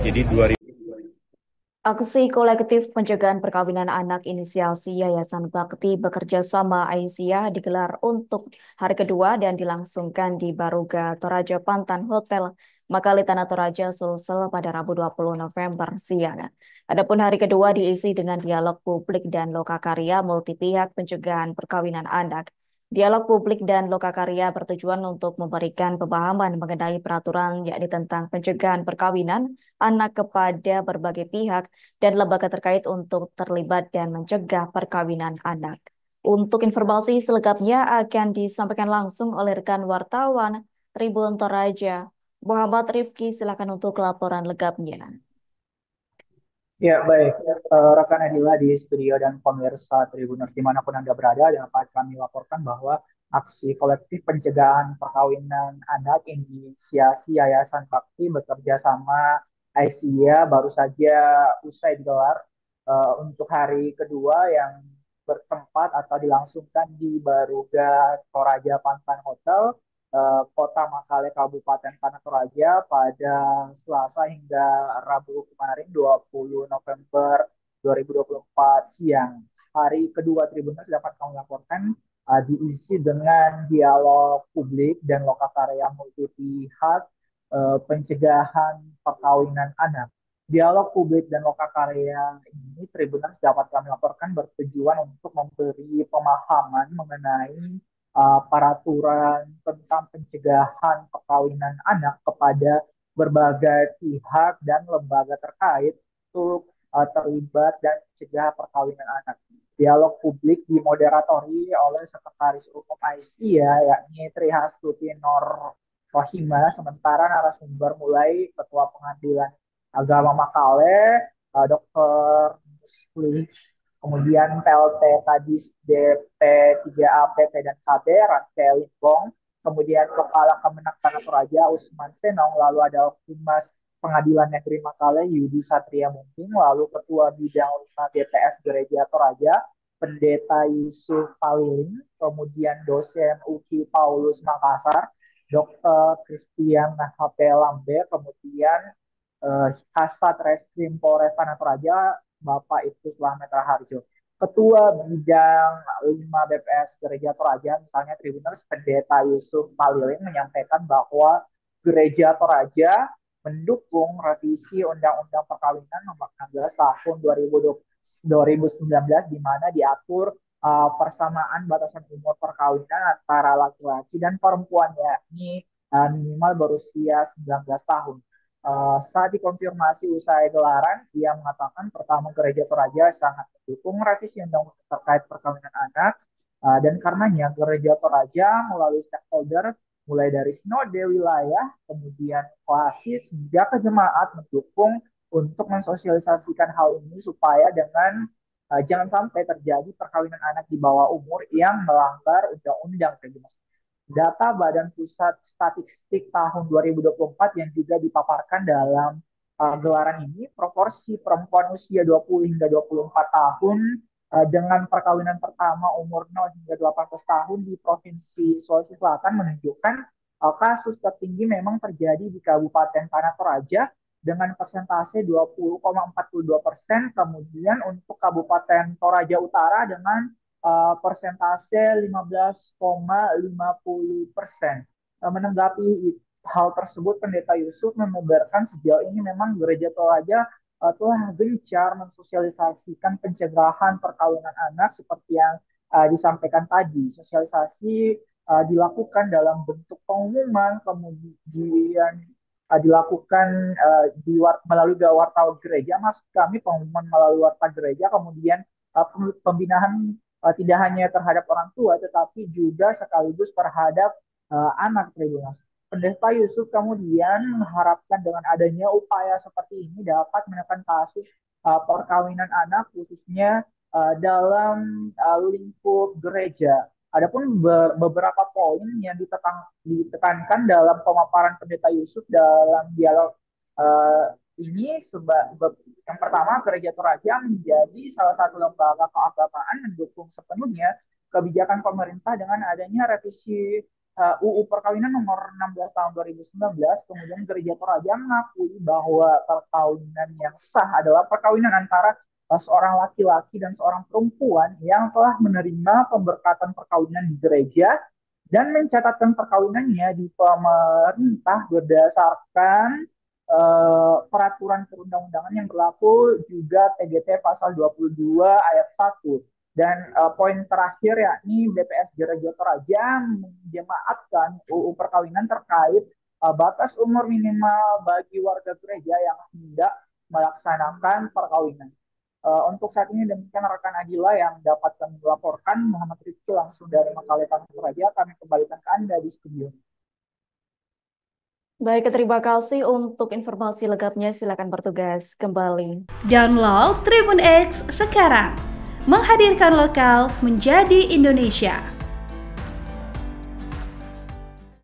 Jadi 2000 Aksi kolektif pencegahan perkawinan anak inisiasi Yayasan Bakti bekerja sama Aisyah digelar untuk hari kedua dan dilangsungkan di Baruga Toraja Pantan Hotel Makalita Toraja Sulsel pada Rabu 20 November siang. Adapun hari kedua diisi dengan dialog publik dan lokakarya multi pihak pencegahan perkawinan anak. Dialog publik dan lokakarya bertujuan untuk memberikan pemahaman mengenai peraturan yakni tentang pencegahan perkawinan anak kepada berbagai pihak dan lembaga terkait untuk terlibat dan mencegah perkawinan anak. Untuk informasi selengkapnya akan disampaikan langsung oleh rekan wartawan Tribun Toraja. Muhammad Rifki, silakan untuk laporan lengkapnya. Ya, baik. Rekan Adila di studio dan pemirsa Tribuners dimanapun Anda berada, dapat kami laporkan bahwa aksi kolektif pencegahan perkawinan anak inisiasi Yayasan Bakti bekerja sama Aisyah baru saja usai digelar untuk hari kedua yang bertempat atau dilangsungkan di Baruga Toraja Pantan Hotel, Kota Makale, Kabupaten Tanah Toraja pada Selasa hingga Rabu kemarin 20 November 2024 siang. Hari kedua Tribuners dapat kami laporkan diisi dengan dialog publik dan lokakarya multi pihak pencegahan perkawinan anak. Dialog publik dan lokakarya ini Tribuners dapat kami laporkan bertujuan untuk memberi pemahaman mengenai peraturan tentang pencegahan perkawinan anak kepada berbagai pihak dan lembaga terkait untuk terlibat dan mencegah perkawinan anak. Dialog publik dimoderatori oleh Sekretaris Umum Aisyah yakni Trihastuti Nur Rohimah, sementara narasumber mulai Ketua Pengadilan Agama Makale, Dr. Musli, kemudian PLT Kadis DP 3A PT dan KB Ranke Limbong, kemudian Kepala Kemenak Tanah Toraja Usman Senong, lalu ada Humas Pengadilan Negeri Makale Yudi Satria Mungking, lalu Ketua Bidang 5 DPS Gereja Toraja Pendeta Yusuf Paliling, kemudian dosen UKI Paulus Makassar, Dr. Christian HP Lambe, kemudian Kasat Reskrim Polres Tanah Toraja Bapak Ibtu Slamet Raharjo. Ketua Bidang 5 BPS Gereja Toraja, misalnya Tribuners Pendeta Yusuf Paliling menyampaikan bahwa Gereja Toraja mendukung revisi Undang-Undang Perkawinan Nomor 16 Tahun 2019 di mana diatur persamaan batasan umur perkawinan antara laki-laki dan perempuan yakni minimal berusia 19 tahun. Saat dikonfirmasi usai gelaran, ia mengatakan pertama Gereja Toraja sangat mendukung revisi undang-undang terkait perkawinan anak dan karenanya Gereja Toraja melalui stakeholder mulai dari sinode wilayah, kemudian koasis hingga ke jemaat mendukung untuk mensosialisasikan hal ini supaya dengan jangan sampai terjadi perkawinan anak di bawah umur yang melanggar undang-undang. Data Badan Pusat Statistik tahun 2024 yang juga dipaparkan dalam gelaran ini, proporsi perempuan usia 20 hingga 24 tahun dengan perkawinan pertama umur 0 hingga 18 tahun di Provinsi Sulawesi Selatan menunjukkan kasus tertinggi memang terjadi di Kabupaten Tanah Toraja dengan persentase 20,42%, kemudian untuk Kabupaten Toraja Utara dengan persentase 15,50%. Menanggapi hal tersebut, Pendeta Yusuf membeberkan sejauh ini memang Gereja Toraja telah gencar mensosialisasikan pencegahan perkawinan anak seperti yang disampaikan tadi. Sosialisasi dilakukan dalam bentuk pengumuman, kemudian dilakukan melalui warta gereja, maksud kami pengumuman melalui warta gereja, kemudian pembinaan tidak hanya terhadap orang tua, tetapi juga sekaligus terhadap anak Tribunas. Pendeta Yusuf kemudian mengharapkan dengan adanya upaya seperti ini dapat menekan kasus perkawinan anak khususnya dalam lingkup gereja. Adapun beberapa poin yang ditekankan dalam pemaparan Pendeta Yusuf dalam dialog ini yang pertama, Gereja Toraja menjadi salah satu lembaga keagamaan mendukung sepenuhnya kebijakan pemerintah dengan adanya revisi UU Perkawinan nomor 16 tahun 2019, kemudian Gereja Toraja mengakui bahwa perkawinan yang sah adalah perkawinan antara seorang laki-laki dan seorang perempuan yang telah menerima pemberkatan perkawinan di gereja dan mencatatkan perkawinannya di pemerintah berdasarkan peraturan perundang-undangan yang berlaku, juga TGT pasal 22 ayat 1. Dan poin terakhir yakni BPS Gereja Toraja menjemaatkan UU perkawinan terkait batas umur minimal bagi warga gereja yang hendak melaksanakan perkawinan. Untuk saat ini demikian rekan Adila yang dapat kami laporkan. Muhammad Rizky langsung dari Makale Tanjung Toraja, kami kembalikan ke Anda di studio. Baik, terima kasih untuk informasi lengkapnya. Silakan bertugas kembali. Download Tribun X sekarang. Menghadirkan lokal menjadi Indonesia.